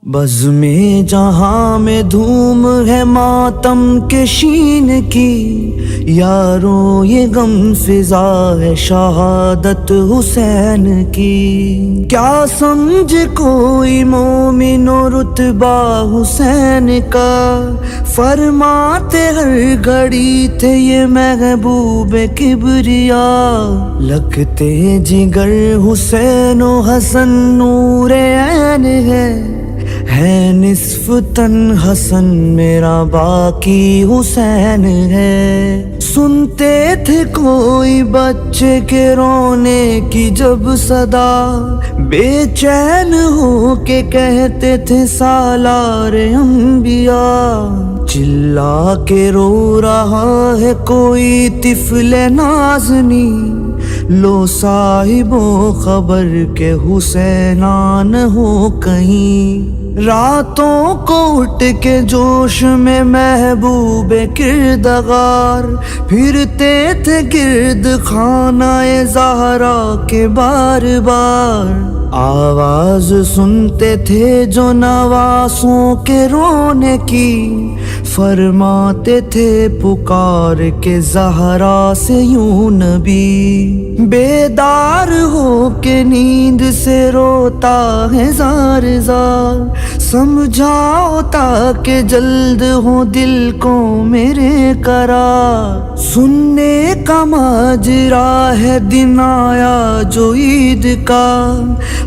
بزم جہاں میں دھوم ہے ماتم کے شین کی، یارو یہ غم فضا ہے شہادت حسین کی۔ کیا سمجھ کوئی مومن و رتبہ حسین کا، فرماتے ہر گھڑی تھے یہ محبوب کبریا۔ لگتے جگر حسین و حسن نور عین ہے نصف تن حسن میرا باقی حسین ہے۔ سنتے تھے کوئی بچے کے رونے کی جب صدا، بے چین ہو کے کہتے تھے سالار انبیاء۔ چلا کے رو رہا ہے کوئی طفل نازنی، لو صاحبو خبر کے حسینان ہو کہیں۔ راتوں کو اٹھ کے جوش میں محبوب کردگار، پھرتے تھے گرد خانہ زہرا کے بار بار۔ آواز سنتے تھے جو نواسوں کے رونے کی، فرماتے تھے پکار کے زہرا سے یوں نبی۔ بیدار ہو کے نیند سے روتا ہے زار زار، سمجھاؤ تاکہ جلد ہو دل کو میرے قرار۔ سننے کا ماجرا ہے دن آیا جو عید کا،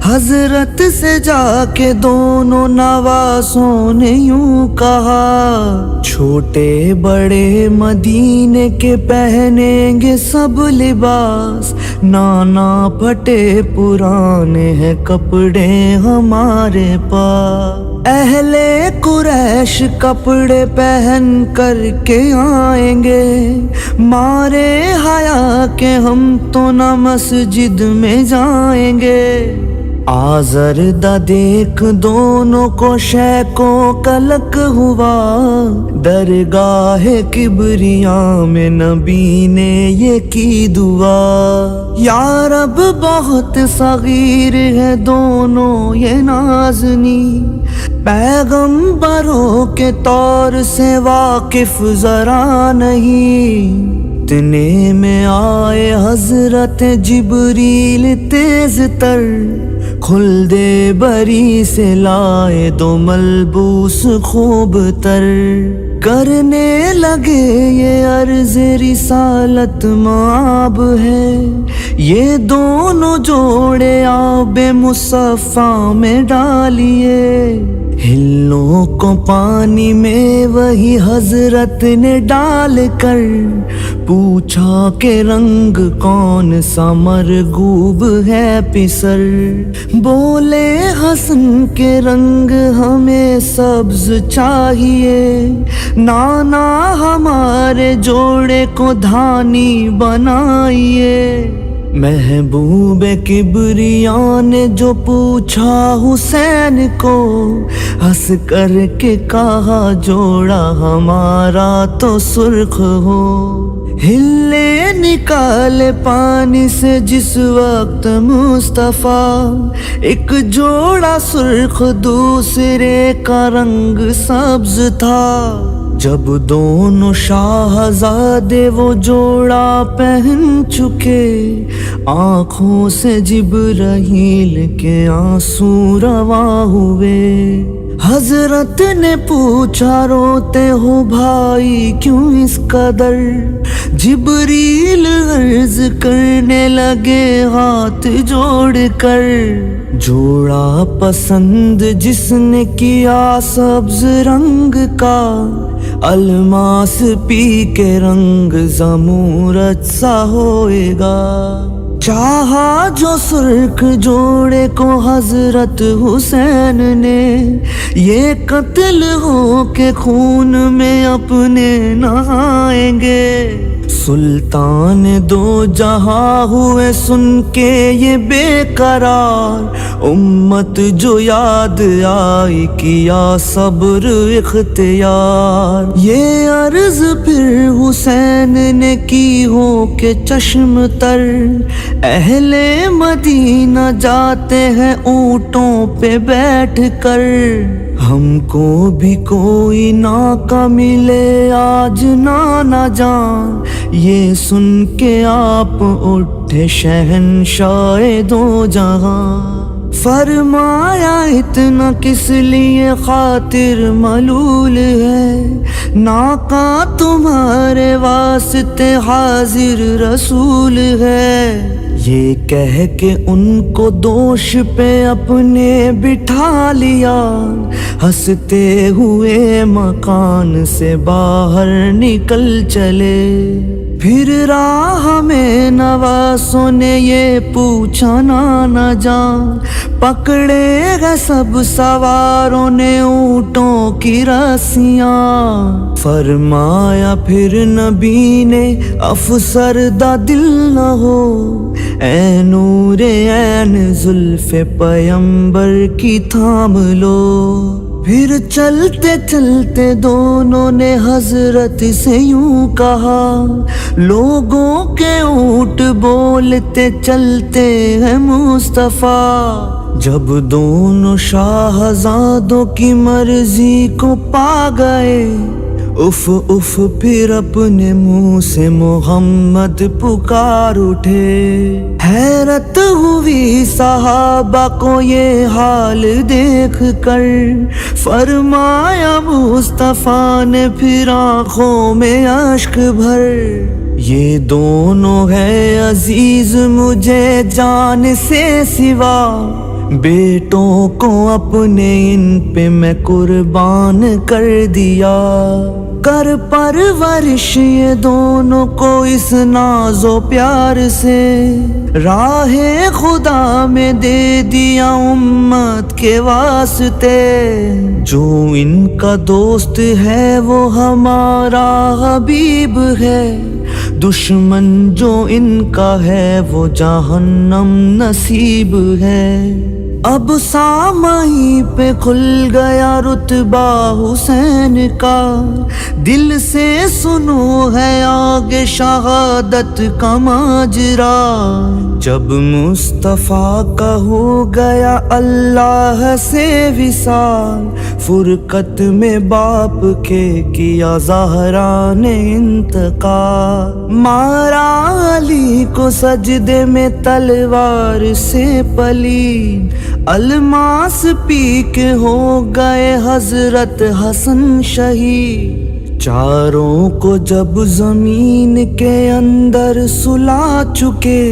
حضرت سے جا کے دونوں نواسوں نے یوں کہا، چھوٹے بڑے مدینے کے پہنیں گے سب لباس، نانا پھٹے پرانے ہیں کپڑے ہمارے پاس۔ اہل قریش کپڑے پہن کر کے آئیں گے، مارے حیا کہ ہم تو نہ مسجد میں جائیں گے۔ آزردہ دیکھ دونوں کو شیخوں کا لک ہوا، درگاہ کبریا میں نبی نے یہ کی دعا۔ یا رب بہت صغیر ہے دونوں یہ نازنی، پیغمبروں کے طور سے واقف ذرا نہیں۔ اتنے میں آئے حضرت جبریل تیز تر، کھل دے بری سے لائے دو ملبوس خوب تر۔ کرنے لگے یہ عرض رسالت مآب ہے، یہ دونوں جوڑے آب مصفا میں ڈالیے۔ ہلوں کو پانی میں وہی حضرت نے ڈال کر، پوچھا کہ رنگ کون سا مرغوب ہے پسر۔ بولے حسن کے رنگ ہمیں سبز چاہیے، نانا ہمارے جوڑے کو دھانی بنائیے۔ محبوب کبریا نے جو پوچھا حسین کو، ہنس کر کے کہا جوڑا ہمارا تو سرخ ہو۔ ہلے نکالے پانی سے جس وقت مصطفیٰ، ایک جوڑا سرخ دوسرے کا رنگ سبز تھا۔ جب دونوں شاہزادے وہ جوڑا پہن چکے، آنکھوں سے جبرائیل کے آنسو رواں ہوئے۔ حضرت نے پوچھا روتے ہو بھائی کیوں اس قدر، جبریل عرض کرنے لگے ہاتھ جوڑ کر، جوڑا پسند جس نے کیا سبز رنگ کا، الماس پی کے رنگ زمورت سا ہوئے گا۔ چاہا جو سرخ جوڑے کو حضرت حسین نے، یہ قتل ہو کے خون میں اپنے نہائیں گے۔ سلطان دو جہاں ہوئے سن کے یہ بے قرار، امت جو یاد آئی کیا صبر اختیار۔ یہ عرض پھر حسین نے کی ہو کہ چشم تر، اہل مدینہ جاتے ہیں اونٹوں پہ بیٹھ کر، ہم کو بھی کوئی ناکا ملے آج نہ جان، یہ سن کے آپ اٹھے شہنشاہ دو جہاں۔ فرمایا اتنا کس لیے خاطر ملول ہے، ناکا تمہارے واسطے حاضر رسول ہے۔ یہ کہہ کے ان کو دوش پہ اپنے بٹھا لیا، ہنستے ہوئے مکان سے باہر نکل چلے۔ پھر راہ میں نواسوں نے یہ پوچھا نہ جان، پکڑے گئے سب سواروں نے اونٹوں کی رسیاں۔ فرمایا پھر نبی نے افسردہ دل نہ ہو، اے نور عین زلف پیمبر کی تھام لو۔ پھر چلتے چلتے دونوں نے حضرت سے یوں کہا، لوگوں کے اونٹ بولتے چلتے ہیں مصطفیٰ۔ جب دونوں شاہزادوں کی مرضی کو پا گئے، اف اف پھر اپنے منہ سے محمد پکار اٹھے۔ حیرت ہوئی صحابہ کو یہ حال دیکھ کر، فرمایا مصطفیٰ نے پھر آنکھوں میں اشک بھر، یہ دونوں ہے عزیز مجھے جان سے سوا، بیٹوں کو اپنے ان پہ میں قربان کر دیا۔ کر پرورش یہ دونوں کو اس ناز و پیار سے، راہ خدا میں دے دیا امت کے واسطے۔ جو ان کا دوست ہے وہ ہمارا حبیب ہے، دشمن جو ان کا ہے وہ جہنم نصیب ہے۔ اب سامعی پہ کھل گیا رتبہ حسین کا، دل سے سنو ہے آگے شہادت کا ماجرا۔ جب مصطفیٰ کا ہو گیا اللہ سے وصال، فرقت میں باپ کے کیا زہرا نے انتقال۔ مارا علی کو سجدے میں تلوار سے پلید، الماس پی کے ہو گئے حضرت حسن شہید۔ چاروں کو جب زمین کے اندر سلا چکے،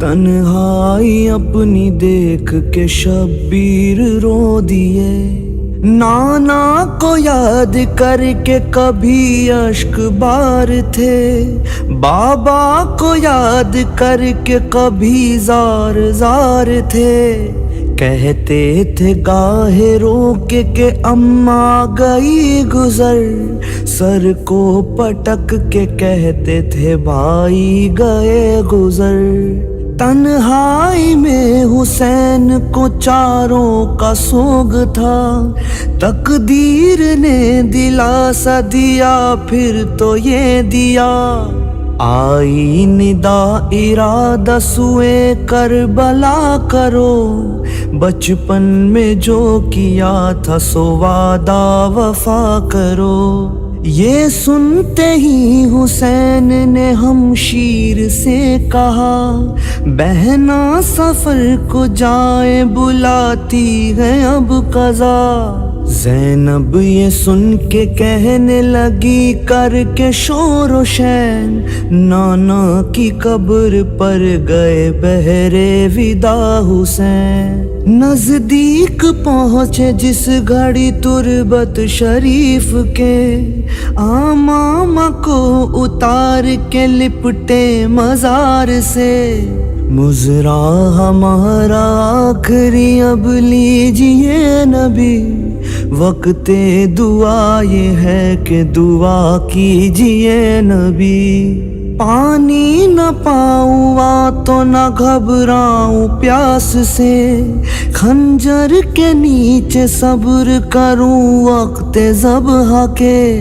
تنہائی اپنی دیکھ کے شبیر رو دیے۔ نانا کو یاد کر کے کبھی اشک بار تھے، بابا کو یاد کر کے کبھی زار زار تھے۔ کہتے تھے گاہے رو کے کہ اماں گئی گزر، سر کو پٹک کے کہتے تھے بھائی گئے گزر۔ تنہائی میں حسین کو چاروں کا سوگ تھا، تقدیر نے دلاسا دیا پھر تو یہ دیا۔ آئی ندا ارادہ سوئے کربلا کرو، بچپن میں جو کیا تھا سو وعدہ وفا کرو۔ یہ سنتے ہی حسین نے ہمشیر سے کہا، بہنا سفر کو جائے بلاتی ہے اب قضا۔ زینب یہ سن کے کہنے لگی کر کے شور و شین، نانا کی قبر پر گئے بہرے ودا حسین۔ نزدیک پہنچے جس گھڑی تربت شریف کے، امامہ کو اتار کے لپٹے مزار سے۔ مزرا ہمارا آخری اب لیجئے نبی، وقت دعا یہ ہے کہ دعا کیجئے نبی۔ پانی نہ پاؤں تو نہ گھبراؤں پیاس سے، خنجر کے نیچے صبر کروں وقت ذبح کے۔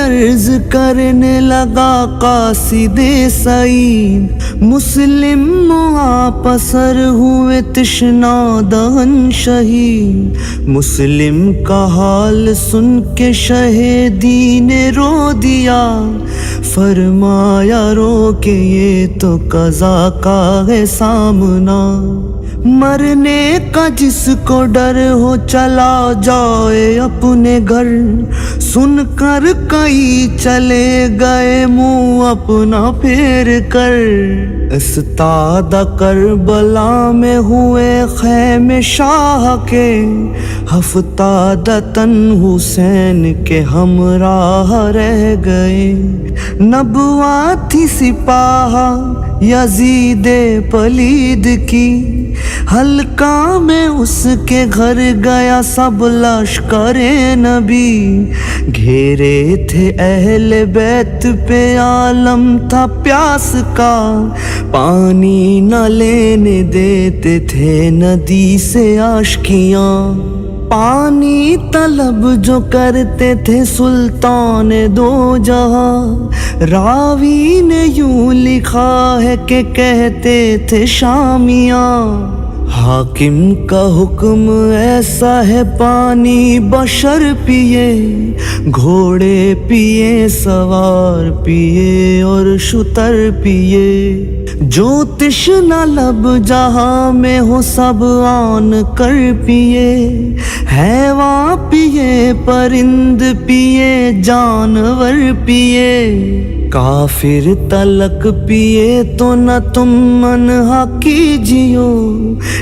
عرض کرنے لگا قاصد سعید، مسلم پسر ہوئے تشنا دہن شہید۔ مسلم کا حال سن کے شہیدی نے رو دیا، فرمایا رو کے یہ تو قضا کا ہے سامنا، مرنے کا جس کو ڈر ہو چلا جائے اپنے گھر، سن کر کئی چلے گئے منہ اپنا پھیر کر، استاد کربلا میں ہوئے خیمے شاہ کے، ہفتادہ تن حسین کے ہمراہ رہ گئے، نبوت تھی سپاہ یزید پلید کی، حلقہ میں اس کے گھر گیا سب لشکر نبی، گھیرے تھے اہل بیت پہ عالم تھا پیاس کا، پانی نہ لینے دیتے تھے ندی سے آشکیاں، پانی طلب جو کرتے تھے سلطان دو جہاں، راوی نے یوں لکھا ہے کہ کہتے تھے شامیاں، حاکم کا حکم ایسا ہے پانی بشر پیے، گھوڑے پیے سوار پیے اور شتر پیے، جو تشنہ لب جہاں میں ہو سب آن کر پیے، حیوان پیے پرند پیے جانور پیے، کافر تلک پیے تو نہ تم منہا کیجیو،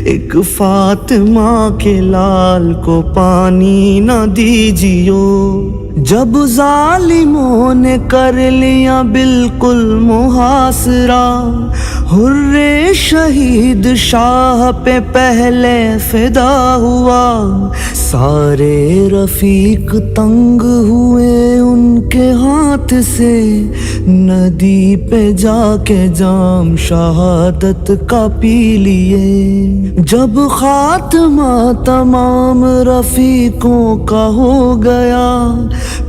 ایک فاطمہ کے لال کو پانی نہ دیجیو، جب ظالموں نے کر لیا بالکل محاصرہ، حر شہید شاہ پہ پہلے فدا ہوا، سارے رفیق تنگ ہوئے ان کے ہاتھ سے، ندی پہ جا کے جام شہادت کا پی لیے، جب خاتمہ تمام رفیقوں کا ہو گیا،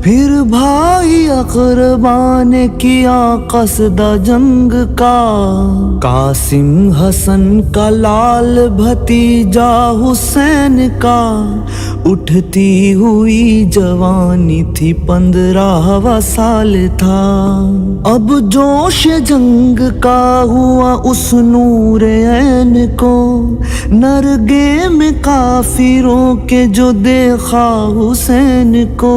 پھر بھائی اقربا نے کیا قصد جنگ کا، قاسم حسن کا لال بھتیجا حسین کا، اٹھتی ہوئی جوانی تھی 15واں سال تھا، اب جوش جنگ کا ہوا اس نور عین کو، نرگے میں کافروں کے جو دیکھا حسین کو،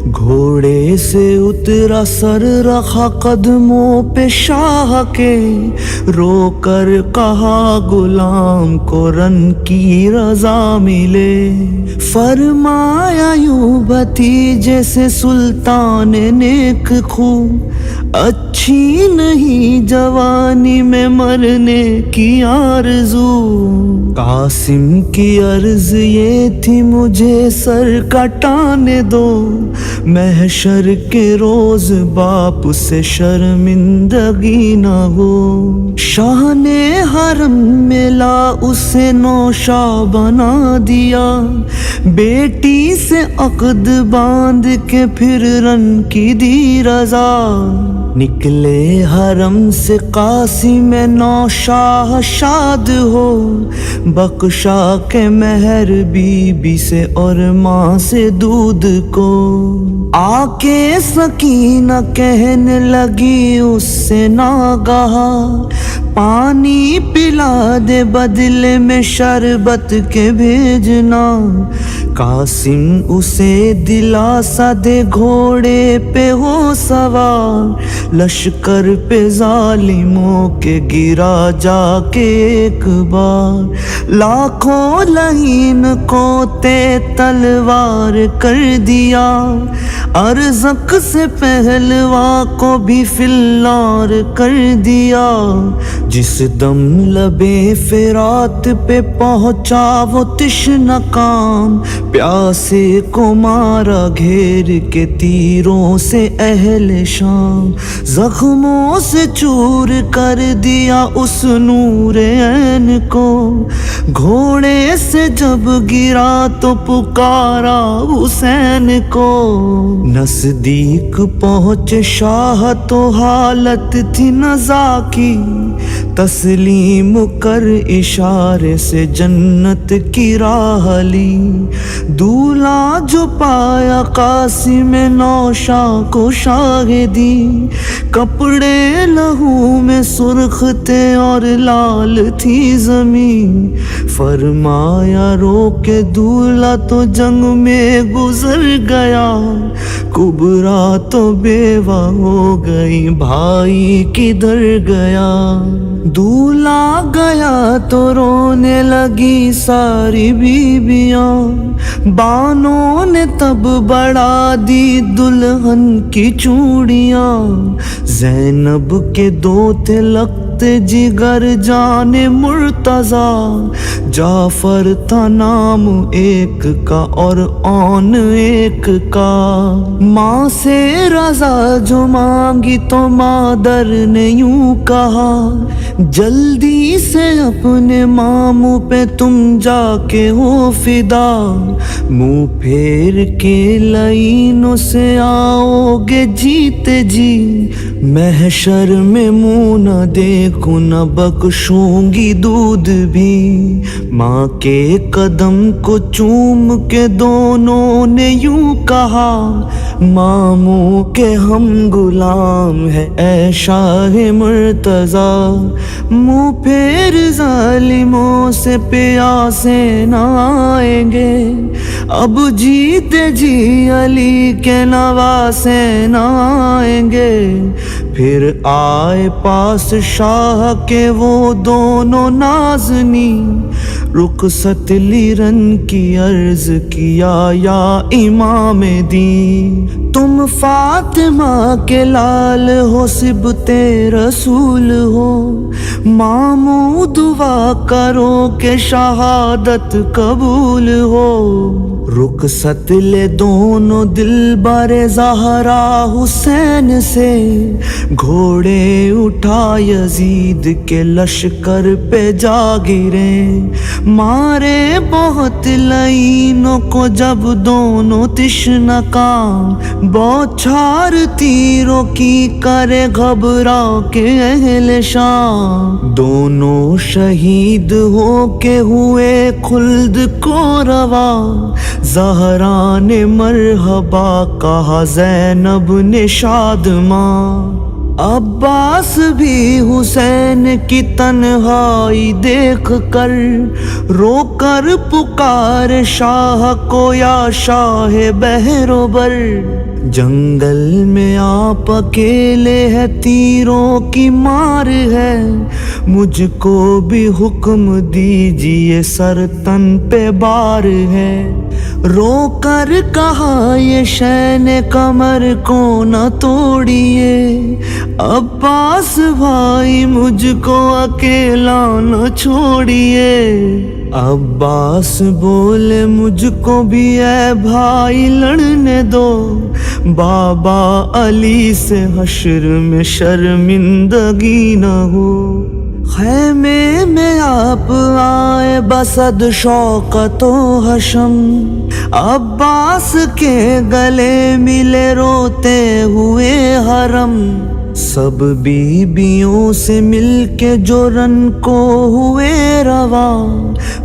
گھوڑے سے اترا سر رکھا قدموں پہ شاہ کے، رو کر کہا غلام کو رن کی رضا ملے، فرمایا یوں بھتیجے سے سلطان نیک خو، اچھی نہیں جوانی میں مرنے کی آرزو، قاسم کی عرض یہ تھی مجھے سر کٹانے دو، محشر کے روز باپ سے شرمندگی نہ ہو، شاہ نے حرم میں لا اسے نوشا بنا دیا، بیٹی سے عقد باندھ کے پھر رن کی دی رضا، نکلے حرم سے قاسم نوشاہ شاد ہو، بخشا کے مہر بی بی سے اور ماں سے دودھ کو، آ کے سکینہ کہنے لگی اس سے ناگہا، پانی پلا دے بدلے میں شربت کے بھیجنا، قاسم اسے دلاسا دے گھوڑے پہ ہو سوار، لشکر پہ ظالموں کے گرا جا کے ایک بار، لاکھوں لعین کو تے تلوار کر دیا، ارزق سے پہلوا کو بھی فلار کر دیا، جس دم لبے فرات پہ پہنچا وہ تشنہ کام، پیاسے کو مارا گھیر کے تیروں سے اہل شام، زخموں سے چور کر دیا اس نور عین کو، گھوڑے سے جب گرا تو پکارا حسین کو، نزدیک پہنچے شاہ تو حالت تھی نزا کی، تسلیم کر اشارے سے جنت کی راہ لی، دولہا جو پایا قاسم نوشاہ کو شاہدی، کپڑے لہو میں سرخ تھے اور لال تھی زمین، فرمایا رو کے دولہا تو جنگ میں گزر گیا، کبرا تو بیوہ ہو گئی بھائی کدھر گیا، دولہا گیا تو رونے لگی ساری بیویاں، بانوں نے تب بڑھا دی دلہن کی چوڑیاں، زینب کے دو تھے لگتے جگر جان مرتضیٰ، جعفر تھا نام ایک کا اور اون ایک کا، ماں سے رضا جو مانگی تو مادر نے یوں کہا، جلدی سے اپنے ماموں پہ تم جا کے ہو فدا، منہ پھیر کے لعینوں سے آؤ گے جیتے جی، محشر میں منہ نہ دیکھوں نہ بخشوں گی دودھ بھی، ماں کے قدم کو چوم کے دونوں نے یوں کہا، ماموں کے ہم غلام ہے اے شاہ مرتضیٰ، منہ پھیر ظالموں سے پیاسے نہ آئیں گے، اب جیتے جی علی کے نواسے نہ آئیں گے، پھر آئے پاس شاہ کے وہ دونوں نازنین، رخصت لی رن کی عرض کیا یا امام دی، تم فاطمہ کے لال ہو صبت رسول ہو، ماموں دعا کرو کہ شہادت قبول ہو، رخصت لے دونوں دلبر زہرا حسین سے، گھوڑے اٹھا یزید کے لشکر پہ جا گرے، مارے بہت لعینوں کو جب دونوں تشنکاں، بوچھار تیروں کی کرے گھبرا کے اہل شام، دونوں شہید ہو کے ہوئے خلد کو روا، زہرا نے مرحبا کہا زینب نے شادماں، عباس بھی حسین کی تنہائی دیکھ کر رو کر پکار شاہ کو یا شاہ بہروبر، جنگل میں آپ اکیلے ہے تیروں کی مار ہے، مجھ کو بھی حکم دیجیے سر تن پہ بار ہے، رو کر کہا یہ شین کمر کو نہ توڑیے، عباس بھائی مجھ کو اکیلا نہ چھوڑیے، عباس بولے مجھ کو بھی اے بھائی لڑنے دو، بابا علی سے حشر میں شرمندگی نہ ہو، خیمے میں آپ آئے بسد شوکت و حشم، عباس کے گلے ملے روتے ہوئے حرم، سب بیویوں سے مل کے جو رن کو ہوئے روا،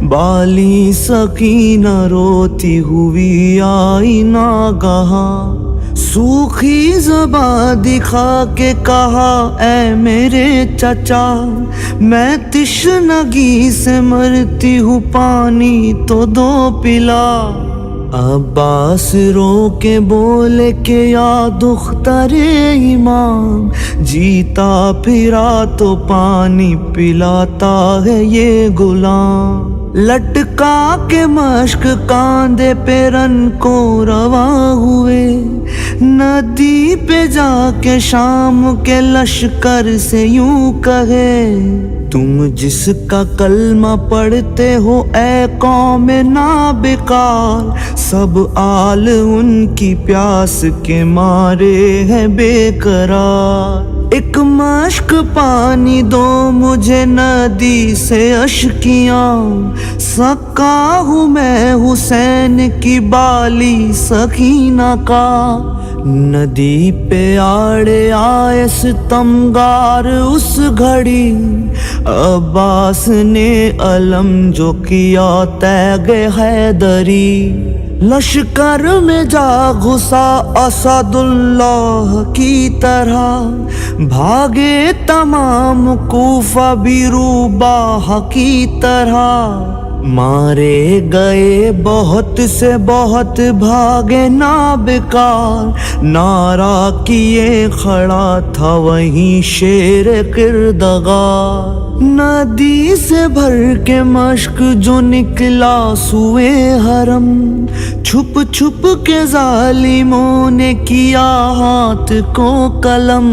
بالی سکینہ روتی ہوئی آئی ناگہاں، سوکھی زباں دکھا کے کہا اے میرے چچا، میں تشنگی سے مرتی ہوں پانی تو دو پلا، عباس رو کے بولے کہ یا دختر امام، جیتا پھرا تو پانی پلاتا ہے یہ غلام، لٹکا کے مشک کاندھے پہ رن کو رواں ہوئے، ندی پہ جا کے شام کے لشکر سے یوں کہے، تم جس کا کلمہ پڑھتے ہو اے قوم نابکار، سب آل ان کی پیاس کے مارے ہیں بے قرار، ایک مشک پانی دو مجھے ندی سے اشکیاں، سکا ہوں میں حسین کی بالی سکینہ کا۔ ندی پہ آڑے آئے ستمگار اس گھڑی، عباس نے علم جو کیا تیغ حیدری۔ لشکر میں جا گھسا اسد اللہ کی طرح، بھاگے تمام کوفہ بھی روباہ کی طرح۔ مارے گئے بہت سے بہت بھاگے نابکار، نعرہ کیے کھڑا تھا وہیں شیر کردگار۔ ندی سے بھر کے مشک جو نکلا سوئے حرم، چھپ چھپ کے ظالموں نے کیا ہاتھ کو قلم۔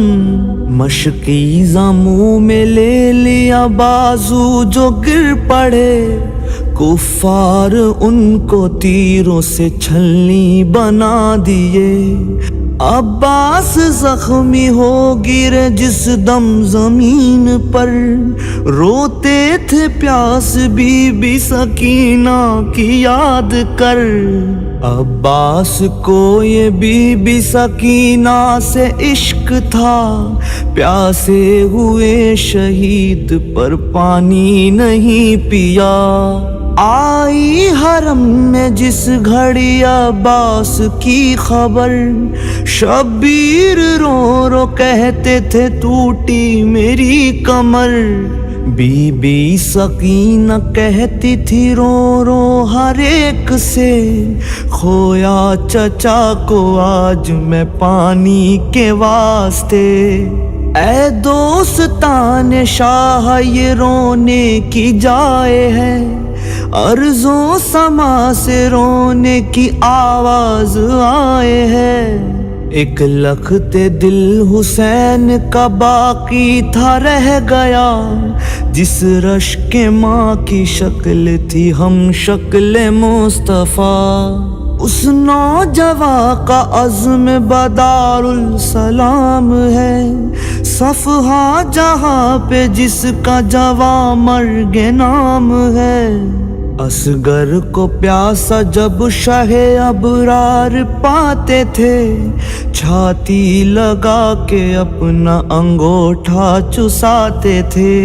مشکیزہ منہ میں لے لیا بازو جو گر پڑے، کفار ان کو تیروں سے چھلنی بنا دیے۔ عباس زخمی ہو گرے جس دم زمین پر، روتے تھے پیاس بی بی سکینہ کی یاد کر۔ عباس کو یہ بی بی سکینہ سے عشق تھا، پیاسے ہوئے شہید پر پانی نہیں پیا۔ آئی حرم میں جس گھڑی عباس کی خبر، شبیر رو رو کہتے تھے ٹوٹی میری کمر۔ بی بی سکینہ کہتی تھی رو رو ہر ایک سے، کھویا چچا کو آج میں پانی کے واسطے۔ اے دوستان شاہ یہ رونے کی جائے ہے، ارض و سما سے رونے کی آواز آئے ہے۔ ایک لخت دل حسین کا باقی تھا رہ گیا، جس رش کے ماں کی شکل تھی ہم شکل مصطفیٰ۔ اس نوجواں کا عزم بدار السلام ہے، صفحہ جہاں پہ جس کا جواں مرگ نام ہے۔ اصغر کو پیاسا جب شہ ابرار پاتے تھے، چھاتی لگا کے اپنا انگوٹھا چساتے تھے۔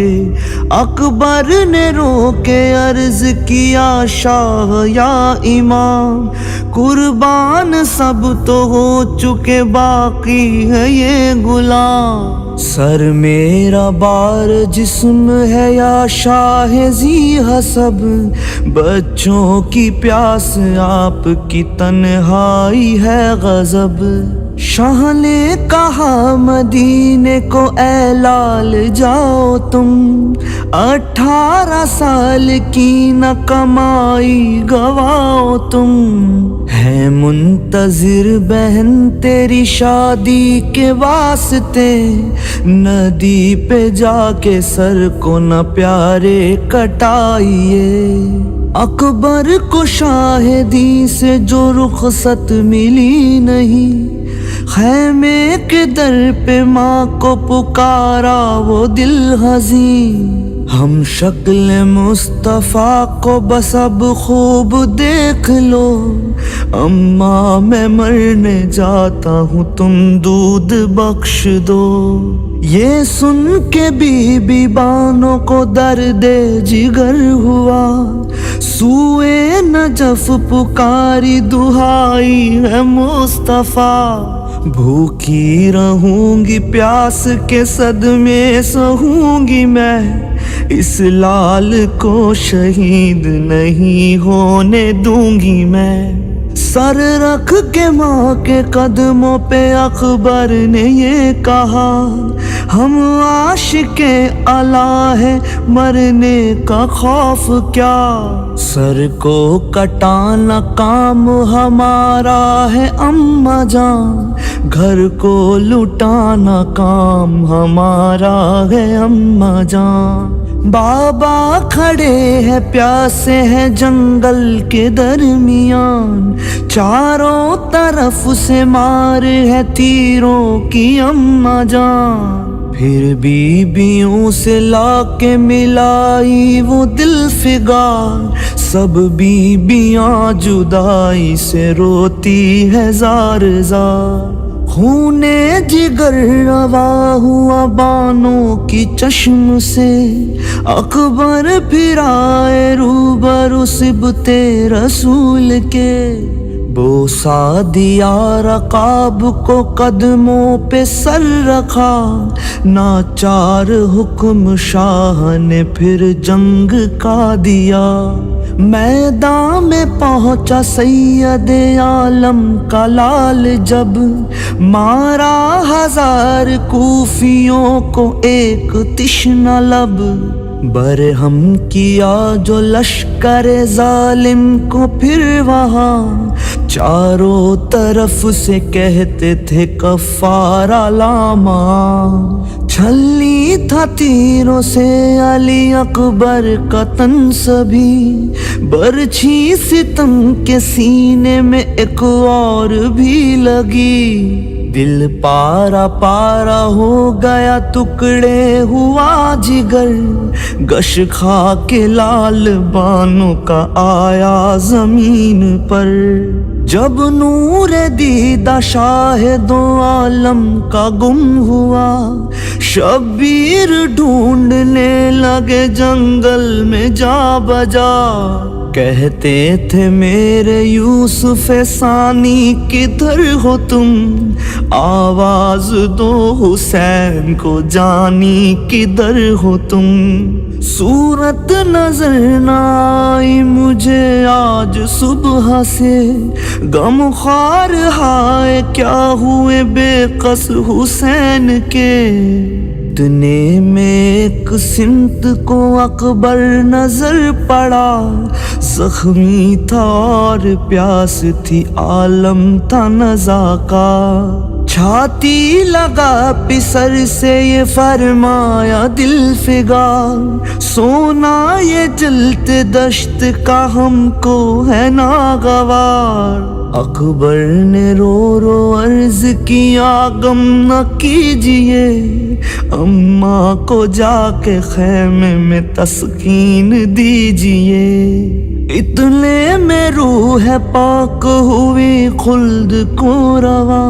اکبر نے رو کے عرض کیا شاہ یا امام، قربان سب تو ہو چکے باقی ہے یہ غلام۔ سر میرا بار جسم ہے یا شاہ ذی حسب، بچوں کی پیاس آپ کی تنہائی ہے غضب۔ شاہ نے کہا مدینے کو اے لال جاؤ تم، 18 سال کی نہ کمائی گواؤ تم۔ ہے منتظر بہن تیری شادی کے واسطے، ندی پہ جا کے سر کو نہ پیارے کٹائیے۔ اکبر کو شاہدی سے جو رخصت ملی نہیں، خیمے کے در پہ ماں کو پکارا وہ دل حزین۔ ہم شکل مصطفیٰ کو بس اب خوب دیکھ لو، اماں میں مرنے جاتا ہوں تم دودھ بخش دو۔ یہ سن کے بی بی بانوں کو درد جگر ہوا، سوئے نجف پکاری دہائی ہے مصطفیٰ۔ بھوکی رہوں گی پیاس کے صدمے سہوں گی میں، اس لال کو شہید نہیں ہونے دوں گی میں۔ سر رکھ کے ماں کے قدموں پہ اکبر نے یہ کہا، ہم عاشق اعلیٰ ہیں مرنے کا خوف کیا۔ سر کو کٹانا کام ہمارا ہے اماں جان، گھر کو لٹانا کام ہمارا ہے اماں جان۔ بابا کھڑے ہیں پیاسے ہیں جنگل کے درمیان، چاروں طرف سے مار ہے تیروں کی اماں جان۔ پھر بیویوں سے لا کے ملائی وہ دل فگار، سب بیویاں جدائی سے روتی ہے زار زار۔ خونے جگر روا ہوا بانوں کی چشم سے، اکبر پھر آئے روبرو صبت رسول کے، بوسا دیا رقاب کو قدموں پہ سر رکھا، ناچار حکم شاہ نے پھر جنگ کا دیا۔ میدان میں پہنچا سید عالم کا لال جب، مارا 1000 کوفیوں کو ایک تشنہ لب، برہم کیا جو لشکر ظالم کو پھر وہاں، چاروں طرف سے کہتے تھے کفارہ لاما۔ چھلی تھا تیروں سے علی اکبر کا تن سبھی، برچھی ستم کے سینے میں ایک اور بھی لگی، دل پارا پارا ہو گیا ٹکڑے ہوا جگر، گش کھا کے لال بانوں کا آیا زمین پر۔ جب نور دیدہ شاہ دو عالم کا گم ہوا، شبیر ڈھونڈنے لگے جنگل میں جا بجا، کہتے تھے میرے یوسف ثانی کدھر ہو تم، آواز دو حسین کو جانی کدھر ہو تم۔ صورت نظر نہ آئی مجھے آج صبح سے، غم خوار ہائے کیا ہوئے بے قص حسین کے، اتنے میں ایک سمت کو اکبر نظر پڑا، زخمی تھا اور پیاس تھی عالم تھا نزا کا، چھاتی لگا پسر سے یہ فرمایا دل فگار، سونا یہ جلتے دشت کا ہم کو ہے ناگوار۔ اکبر نے رو رو عرض کیا غم نہ کیجئے، اماں کو جا کے خیمے میں تسکین دیجئے، اتنے میں روح پاک ہوئی خلد کو روا،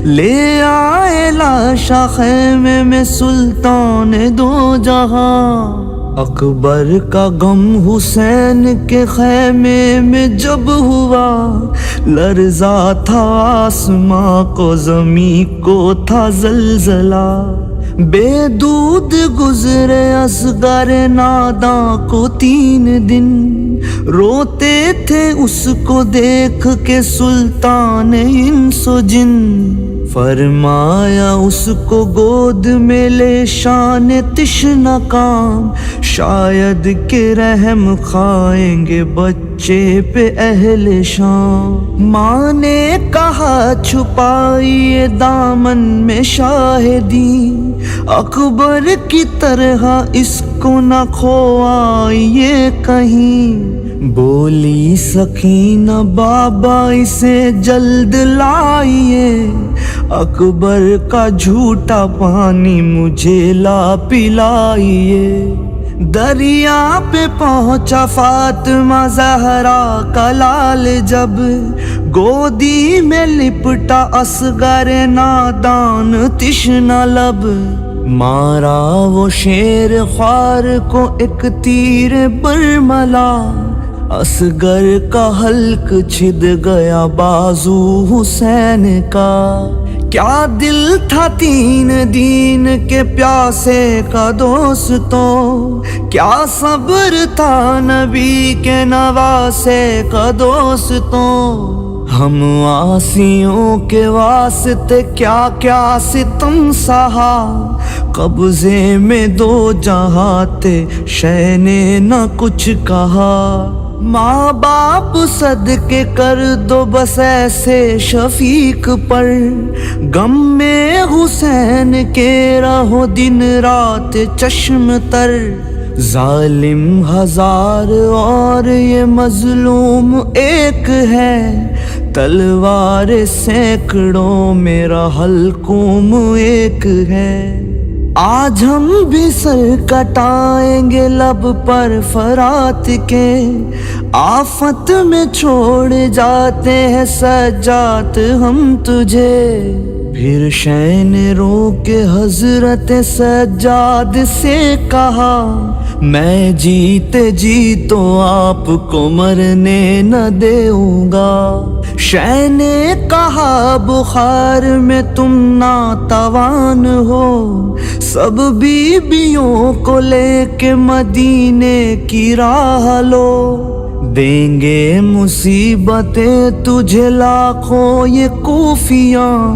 لے آئے لاشا خیمے میں سلطان دو جہاں۔ اکبر کا غم حسین کے خیمے میں جب ہوا، لرزا تھا آسماں کو زمین کو تھا زلزلہ، بے دودھ گزرے اصغر ناداں کو 3 دن، روتے تھے اس کو دیکھ کے سلطان انس و جن، فرمایا اس کو گود میں لے شان تشنہ کام، شاید کہ رحم کھائیں گے بچے پہ اہل شام۔ ماں نے کہا چھپائیے دامن میں شاہدی، اکبر کی طرح اس کو نہ کھوائیے کہیں، بولی سکینہ بابا اسے جلد لائیے، اکبر کا جھوٹا پانی مجھے لا پلائیے۔ دریا پہ پہنچا فاطمہ زہرا کا لال جب، گودی میں لپٹا اصغر نادان تشنہ لب، مارا وہ شیر خوار کو ایک تیر برملا، اصغر کا حلق چھد گیا بازو حسین کا، کیا دل تھا 3 دین کے پیاسے کا دوستوں، کیا صبر تھا نبی کے نواسے کا دوستوں، ہم آسیوں کے واسطے کیا کیا ستم سہا، قبضے میں 2 جہاں تھے شے نے نہ کچھ کہا، ماں باپ صدقے کر دو بس ایسے شفیق پر، غم میں حسین کے رہو دن رات چشم تر، ظالم 1000 اور یہ مظلوم ایک ہے، تلوار سینکڑوں میرا حلقوم ایک ہے، آج ہم بھی سر کٹائیں گے لب پر فرات کے، آفت میں چھوڑ جاتے ہیں سجاد ہم تجھے۔ پھر شہ نے رو کے حضرت سجاد سے کہا، میں جیتے جی تو آپ کو مرنے نہ دوں گا۔ شہ نے کہا بخار میں تم ناتوان ہو، سب بیویوں کو لے کے مدینے کی راہ لو، دیں گے مصیبتیں تجھے لاکھوں یہ کوفیاں،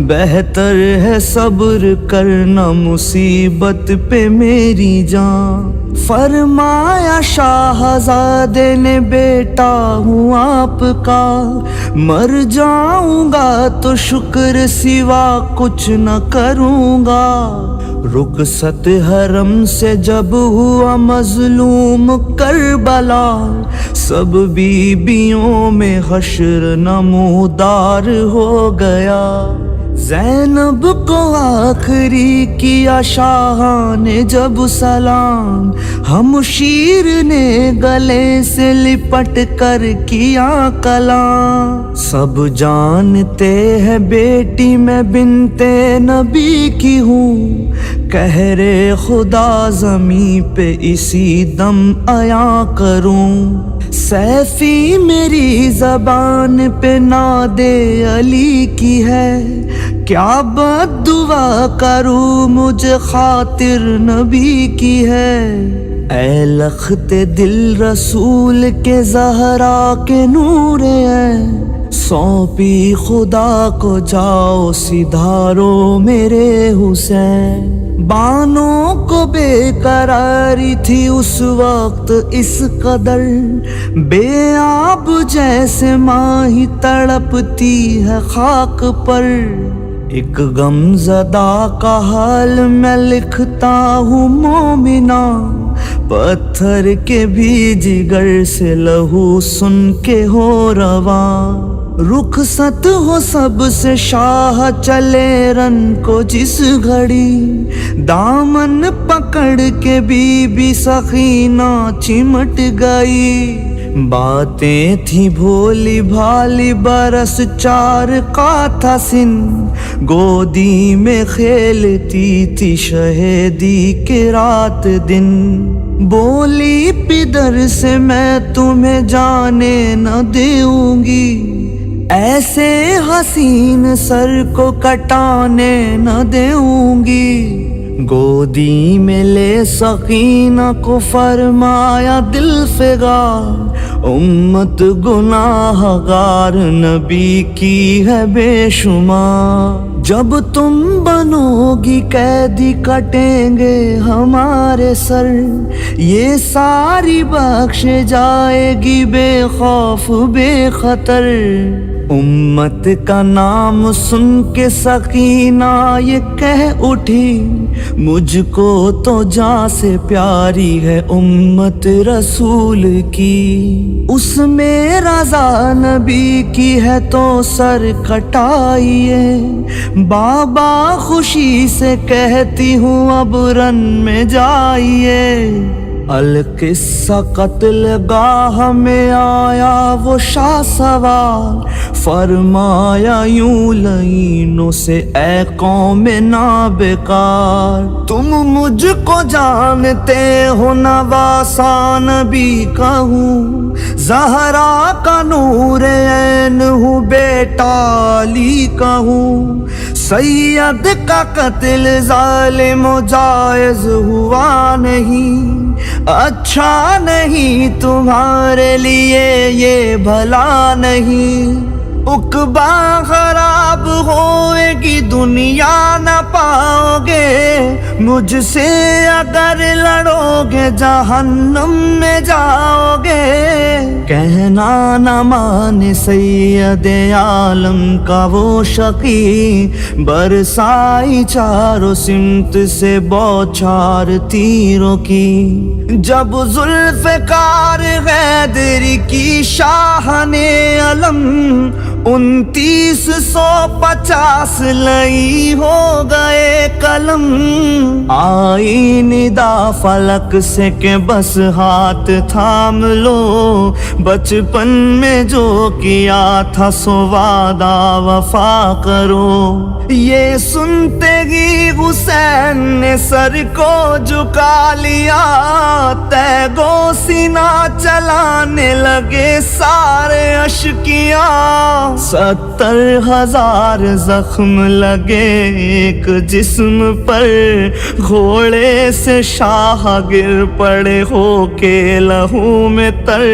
بہتر ہے صبر کرنا مصیبت پہ میری جان۔ فرمایا شاہزادے نے بیٹا ہوں آپ کا، مر جاؤں گا تو شکر سوا کچھ نہ کروں گا۔ رخصت حرم سے جب ہوا مظلوم کربلا، سب بیویوں میں حشر نمودار ہو گیا۔ زینب کو آخری کیا شاہ نے جب سلام، ہم شیر نے گلے سے لپٹ کر کیا کلام۔ سب جانتے ہیں بیٹی میں بنت نبی کی ہوں، قہر خدا زمین پہ اسی دم عیاں کروں۔ سیفی میری زبان پہ ناد علی کی ہے، کیا بد دعا کروں مجھے خاطر نبی کی ہے۔ اے لخت دل رسول کے زہرا کے نور ہے، سونپی خدا کو جاؤ سدھارو میرے حسین۔ بانوں کو بے قراری تھی اس وقت اس قدر، بے آب جیسے ماہی تڑپتی ہے خاک پر۔ ایک غم زدہ کا حال میں لکھتا ہوں مومنا، پتھر کے بھی جگر سے لہو سن کے ہو رواں۔ رخصت ہو سب سے شاہ چلے رن کو جس گھڑی، دامن پکڑ کے بی بی سخینہ چمٹ گئی۔ باتیں تھی بھولی بھالی برس 4 کا تھا سن، گودی میں کھیلتی تھی شہیدی کے رات دن۔ بولی پدر سے میں تمہیں جانے نہ دوں گی، ایسے حسین سر کو کٹانے نہ دوں گی۔ گودی میں لے سکینہ کو فرمایا دل فگار، امت گناہ گار نبی کی ہے بے شمار۔ جب تم بنو گی قیدی کٹیں گے ہمارے سر، یہ ساری بخش جائے گی بے خوف بے خطر۔ امت کا نام سن کے سکینہ یہ کہہ اٹھی، مجھ کو تو جاں سے پیاری ہے امت رسول کی۔ اس میں رضا نبی کی ہے تو سر کٹائیے، بابا خوشی سے کہتی ہوں اب رن میں جائیے۔ القصہ قتل گاہ میں آیا وہ شاہ سوار، فرمایا یوں لعینوں سے اے قوم نابکار، تم مجھ کو جانتے ہو نواسا نبی کا ہوں، زہرا کا نور عین ہوں بیٹا علی کا ہوں۔ سید کا قتل ظالم و جائز ہوا نہیں، اچھا نہیں تمہارے لیے یہ بھلا نہیں۔ عقبہ خراب ہوئے گی دنیا نہ پاؤ گے، مجھ سے اگر لڑو گے جہنم میں جاؤ گے۔ کہنا نہ مانے سید عالم کا وہ شقی، برسائی چاروں سمت سے بوچھار تیروں کی۔ جب ذوالفقار حیدر کی شاہ نے علم 2950 لئی ہو گئے قلم، آئی ندا فلک سے کہ بس ہاتھ تھام لو، بچپن میں جو کیا تھا سو وعدہ وفا کرو۔ یہ سنتے ہی حسین نے سر کو جھکا لیا، تیگو سینہ چلانے لگے سارے اشکیاں، 70,000 زخم لگے ایک جسم پر، گھوڑے سے شاہ گر پڑے ہو کے لہو میں تر،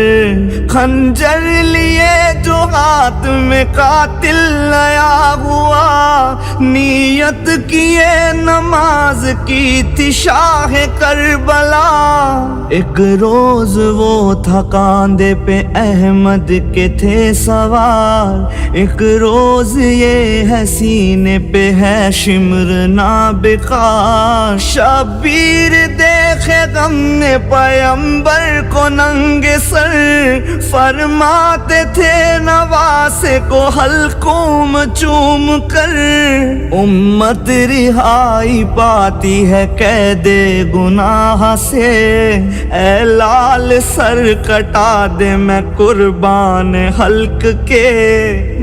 خنجر لیے جو ہاتھ میں قاتل نیا ہوا، نیت کیے نماز کی تھی شاہ کربلا۔ ایک روز وہ تھا کاندھے پہ احمد کے تھے سوار، ایک روز یہ ہے سینے پہ ہے شمر نابقار، شبیر دیکھے غم نے پیمبر کو ننگے سر، فرماتے تھے نواسے کو حلقوم چوم کر، امت رہائی پاتی ہے قید گناہ سے، اے لال سر کٹا دے میں قربان حلق کے۔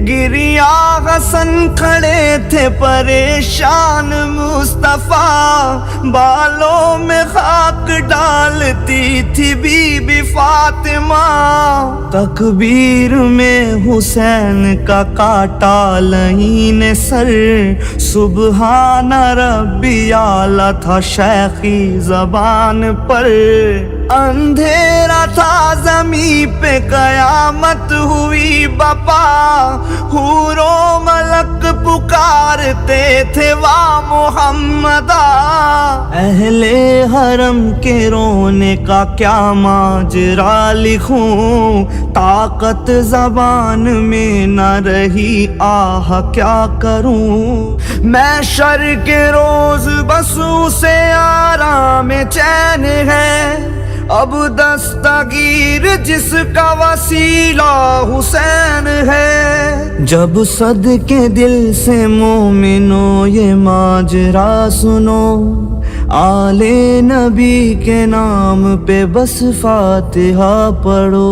گریا حسن کھڑے تھے پریشان مصطفیٰ، بالوں میں خاک ڈالتی تھی بی بی فاطمہ، تکبیر میں حسین کا کاٹا لعین سر، سبحان ربی اعلیٰ تھا شیخی زبان پر، اندھیرا تھا زمین پہ قیامت ہوئی بپا، حور و ملک پکارتے تھے وا محمدا، اہل حرم کے رونے کا کیا ماجرا لکھوں، طاقت زبان میں نہ رہی آہ کیا کروں، محشر کے روز بس اسے آرام چین ہے، اب دستگیر جس کا وسیلہ حسین ہے، جب صدقے دل سے مومنو یہ ماجرا سنو، آل نبی کے نام پہ بس فاتحہ پڑھو۔